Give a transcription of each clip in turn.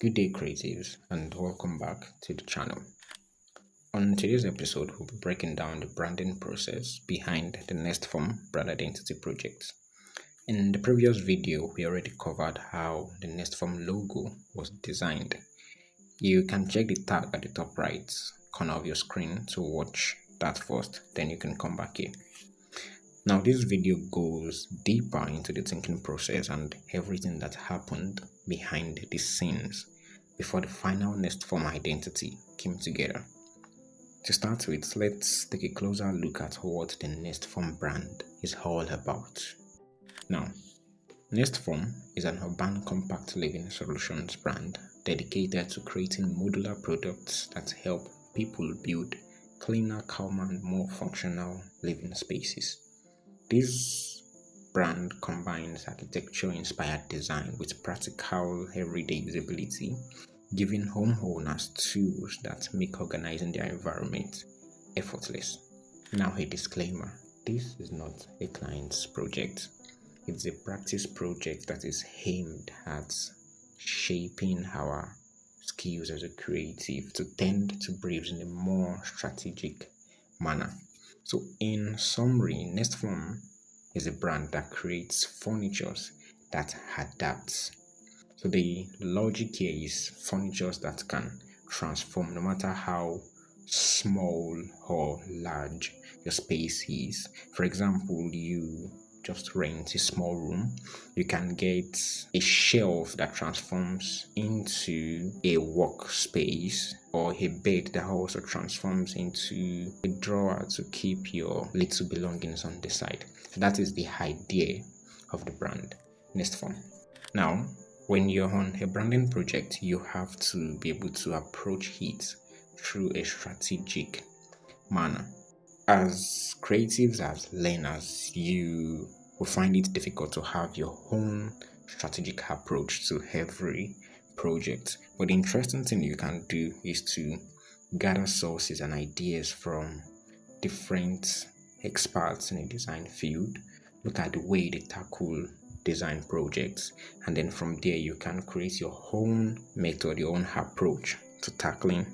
Good day, creatives, and welcome back to the channel. On today's episode, we'll be breaking down the branding process behind the Nestform brand identity project. In the previous video, we already covered how the Nestform logo was designed. You can check the tag at the top right corner of your screen to watch that first, then you can come back here. Now, this video goes deeper into the thinking process and everything that happened behind the scenes before the final Nestform identity came together. To start with, let's take a closer look at what the Nestform brand is all about. Now, Nestform is an urban compact living solutions brand dedicated to creating modular products that help people build cleaner, calmer, and more functional living spaces. This brand combines architecture-inspired design with practical everyday usability, giving homeowners tools that make organizing their environment effortless. Now, a disclaimer: this is not a client's project. It's a practice project that is aimed at shaping our skills as a creative to tend to briefs in a more strategic manner. So, in summary, Nestform is a brand that creates furnitures that adapts. So the logic here is furnitures that can transform no matter how small or large your space is. For example, you just rent a small room, you can get a shelf that transforms into a workspace, or a bed that also transforms into a drawer to keep your little belongings on the side. So that is the idea of the brand Nestform. Now, when you're on a branding project, you have to be able to approach it through a strategic manner. As creatives, as learners, you will find it difficult to have your own strategic approach to every project. But the interesting thing you can do is to gather sources and ideas from different experts in the design field, look at the way they tackle design projects, and then from there you can create your own method, your own approach to tackling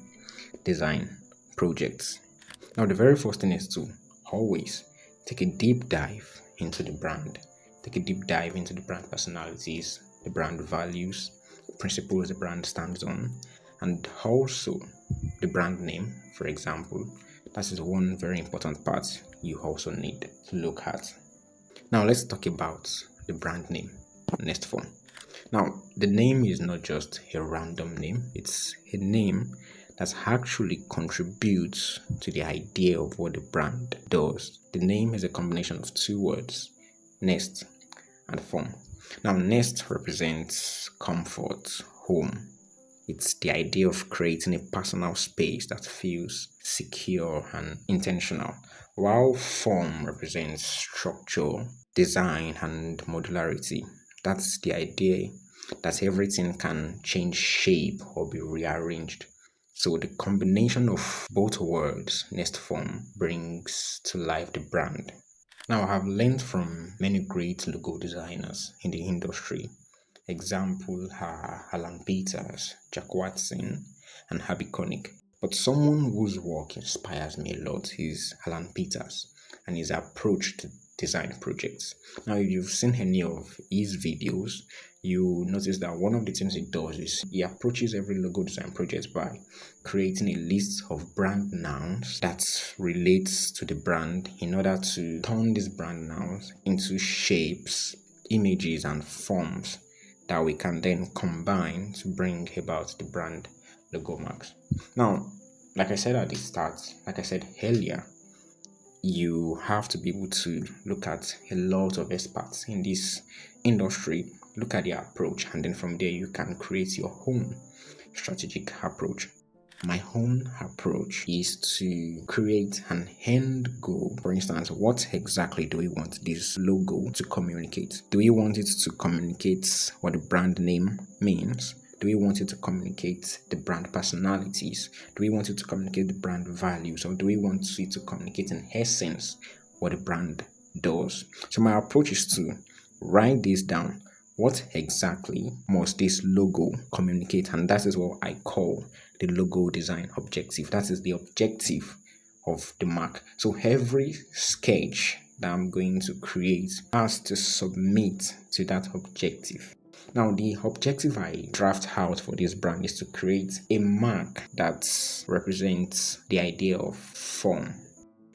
design projects. Now, the very first thing is to always take a deep dive into the brand. Take a deep dive into the brand personalities, the brand values, principles the brand stands on, and also the brand name, for example. That is one very important part you also need to look at. Now, let's talk about the brand name, Nestform. Now, the name is not just a random name, it's a name that actually contributes to the idea of what the brand does. The name is a combination of two words, nest and form. Now, nest represents comfort, home. It's the idea of creating a personal space that feels secure and intentional, while form represents structure, design, and modularity. That's the idea that everything can change shape or be rearranged. So the combination of both words, Nestform, brings to life the brand. Now, I have learned from many great logo designers in the industry. Example are Alan Peters, Jack Watson, and Harvey Connick. But someone whose work inspires me a lot is Alan Peters and his approach to design projects. Now, if you've seen any of his videos, you notice that one of the things he does is he approaches every logo design project by creating a list of brand nouns that relates to the brand in order to turn these brand nouns into shapes, images, and forms that we can then combine to bring about the brand logo marks. Now, like I said at the start, like I said earlier, you have to be able to look at a lot of experts in this industry, look at their approach, and then from there you can create your own strategic approach. My own approach is to create an end goal. For instance, what exactly do we want this logo to communicate? Do we want it to communicate what the brand name means? Do we want it to communicate the brand personalities? Do we want it to communicate the brand values? Or do we want it to communicate in essence what the brand does? So my approach is to write this down, What exactly must this logo communicate? And that is what I call the logo design objective. That is the objective of the mark. So every sketch that I'm going to create has to submit to that objective. Now, the objective I draft out for this brand is to create a mark that represents the idea of form.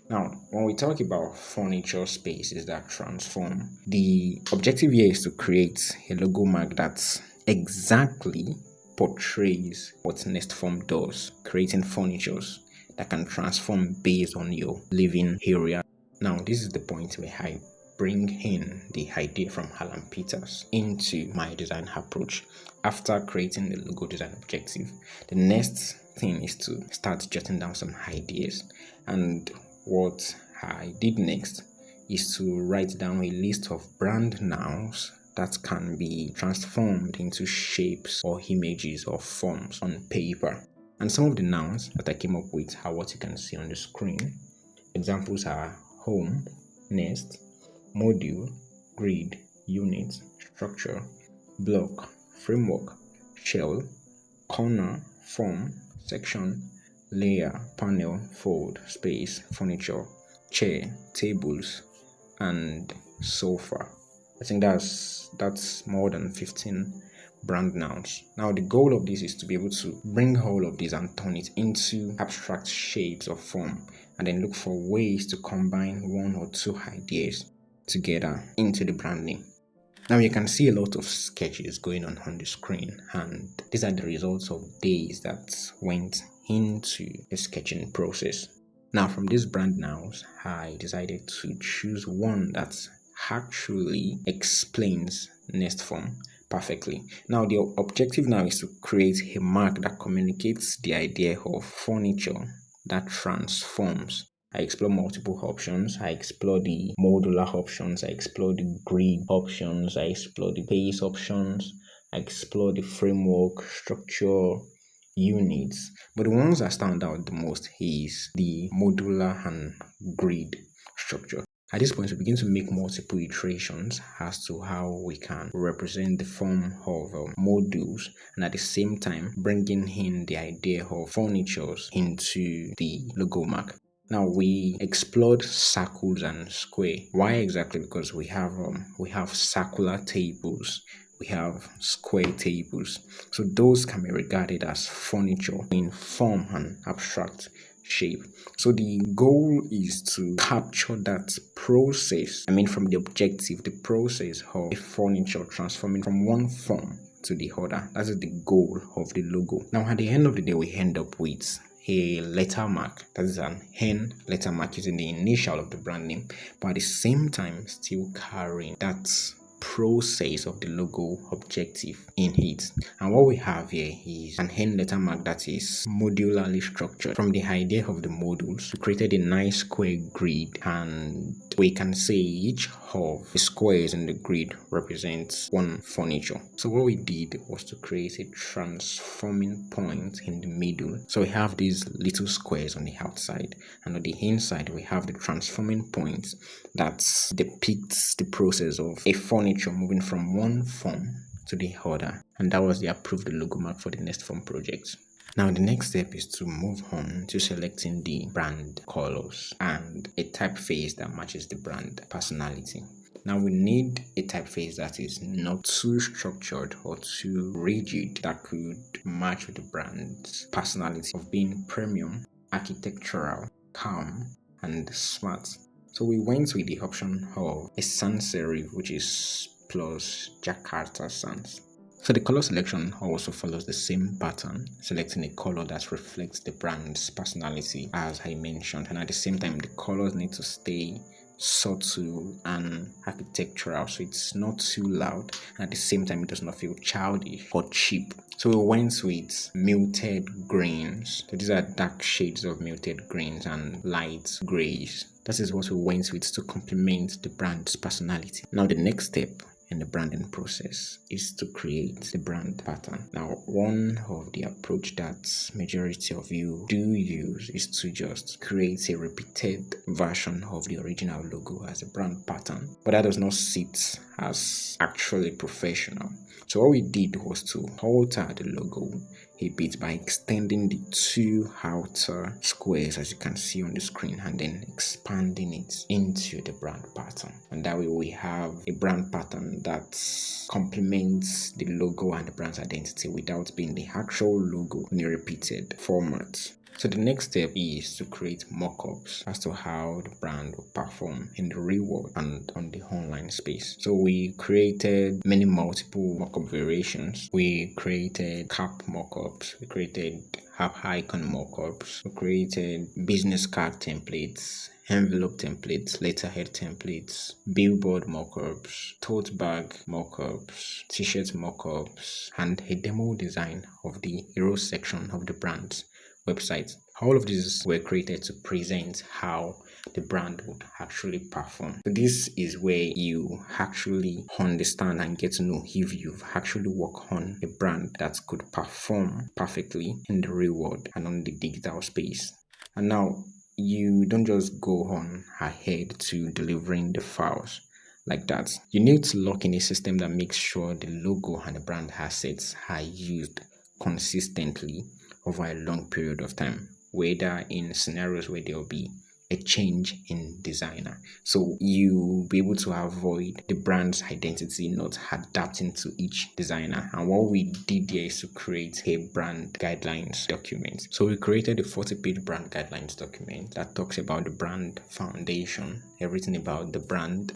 Now, when we talk about furniture spaces that transform, the objective here is to create a logo mark that exactly portrays what Nestform does, creating furnitures that can transform based on your living area. Now, this is the point where I bring in the idea from Alan Peters into my design approach. After creating the logo design objective, the next thing is to start jotting down some ideas. And what I did next is to write down a list of brand nouns that can be transformed into shapes or images or forms on paper. And some of the nouns that I came up with are what you can see on the screen. Examples are home, nest, module, grid, unit, structure, block, framework, shell, corner, form, section, layer, panel, fold, space, furniture, chair, tables, and sofa. I think that's more than 15 brand nouns. Now the goal of this is to be able to bring all of these and turn it into abstract shapes of form, and then look for ways to combine one or two ideas together into the brand name. Now you can see a lot of sketches going on the screen, and these are the results of days that went into the sketching process. Now from these brand nouns, I decided to choose one that actually explains Nestform perfectly. Now the objective now is to create a mark that communicates the idea of furniture that transforms. I explore multiple options. I explore the modular options. I explore the grid options. I explore the base options. I explore the framework, structure, units. But the ones that stand out the most is the modular and grid structure. At this point, we begin to make multiple iterations as to how we can represent the form of modules, and at the same time bringing in the idea of furnitures into the logo mark. Now we explored circles and square. Why exactly? Because we have circular tables, we have square tables. So those can be regarded as furniture in form and abstract shape. So the goal is to capture that process. From the objective, the process of a furniture transforming from one form to the other. That is the goal of the logo. Now at the end of the day, we end up with a letter mark, that is an N letter mark using the initial of the brand name, but at the same time still carrying that process of the logo objective in it. And what we have here is an N letter mark that is modularly structured. From the idea of the modules, we created a nice square grid, and we can say each of the squares in the grid represents one furniture. So what we did was to create a transforming point in the middle. So we have these little squares on the outside, and on the inside we have the transforming point that depicts the process of a furniture moving from one form to the other. And that was the approved logo mark for the Nestform project. Now the next step is to move on to selecting the brand colors and a typeface that matches the brand personality. Now we need a typeface that is not too structured or too rigid, that could match with the brand's personality of being premium, architectural, calm, and smart. So we went with the option of a sans serif, which is plus Jakarta sans. So the color selection also follows the same pattern, selecting a color that reflects the brand's personality as I mentioned, and at the same time the colors need to stay subtle and architectural, so it's not too loud, and at the same time it does not feel childish or cheap. So we went with muted greens. So these are dark shades of muted greens and light grays. That is what we went with to complement the brand's personality. Now the next step in the branding process is to create the brand pattern. Now, one of the approach that majority of you do use is to just create a repeated version of the original logo as a brand pattern, but that does not sit as actually professional. So what we did was to alter the logo a bit by extending the two outer squares, as you can see on the screen, and then expanding it into the brand pattern. And that way we have a brand pattern that complements the logo and the brand's identity without being the actual logo in a repeated format. So the next step is to create mock-ups as to how the brand will perform in the real world and on the online space. So we created many multiple mock-up variations. We created cap mock-ups, we created app icon mock-ups, we created business card templates, envelope templates, letterhead templates, billboard mockups, tote bag mockups, t-shirt mockups, and a demo design of the hero section of the brand's website. All of these were created to present how the brand would actually perform. So this is where you actually understand and get to know if you've actually worked on a brand that could perform perfectly in the real world and on the digital space. And now you don't just go on ahead to delivering the files like that. You need to lock in a system that makes sure the logo and the brand assets are used consistently over a long period of time, whether in scenarios where there will be a change in designer. So you be able to avoid the brand's identity not adapting to each designer. And what we did there is to create a brand guidelines document. So we created a 40-page brand guidelines document that talks about the brand foundation, everything about the brand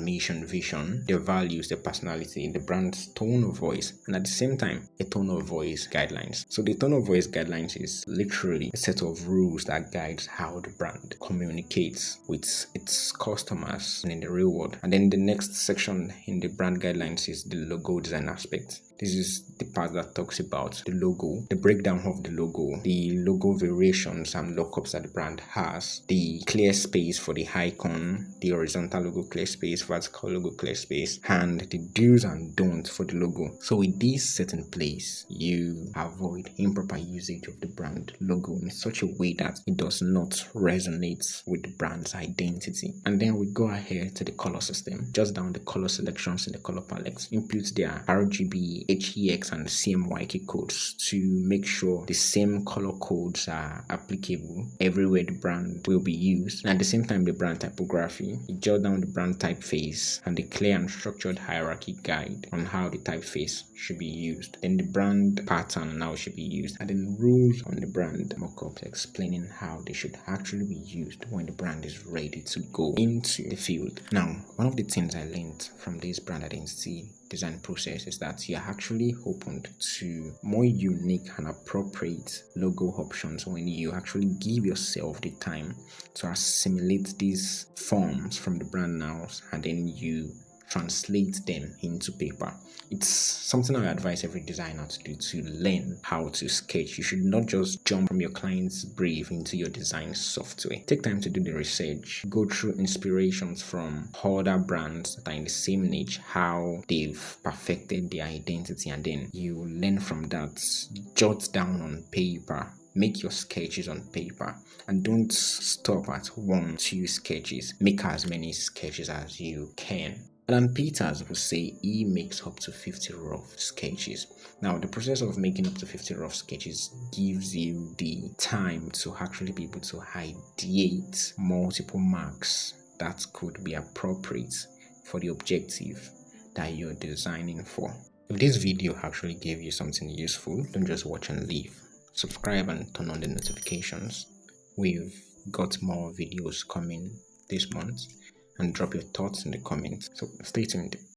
mission, vision, their values, their personality, the brand's tone of voice, and at the same time, a tone of voice guidelines. So the tone of voice guidelines is literally a set of rules that guides how the brand communicates with its customers and in the real world. And then the next section in the brand guidelines is the logo design aspect. This is the part that talks about the logo, the breakdown of the logo variations and lookups that the brand has, the clear space for the icon, the horizontal logo clear space, vertical logo clear space, and the do's and don'ts for the logo. So with this set in place, you avoid improper usage of the brand logo in such a way that it does not resonate with the brand's identity. And then we go ahead to the color system, just down the color selections in the color palette, input their RGB, HEX, and CMYK codes to make sure the same color codes are applicable everywhere the brand will be used. And at the same time, the brand typography, you jot down the brand typeface and the clear and structured hierarchy guide on how the typeface should be used. Then the brand pattern now should be used, and then rules on the brand mockup explaining how they should actually be used when the brand is ready to go into the field. Now, one of the things I learned from this brand identity design process is that you're actually opened to more unique and appropriate logo options when you actually give yourself the time to assimilate these forms from the brand nows and then you translate them into paper. It's something I advise every designer to do, to learn how to sketch. You should not just jump from your client's brief into your design software. Take time to do the research, go through inspirations from other brands that are in the same niche, how they've perfected their identity, and then you learn from that. Jot down on paper, make your sketches on paper, and don't stop at 1-2 sketches. Make as many sketches as you can. Alan Peters would say he makes up to 50 rough sketches. Now, the process of making up to 50 rough sketches gives you the time to actually be able to ideate multiple marks that could be appropriate for the objective that you're designing for. If this video actually gave you something useful, don't just watch and leave. Subscribe and turn on the notifications. We've got more videos coming this month, and drop your thoughts in the comments. So stay tuned.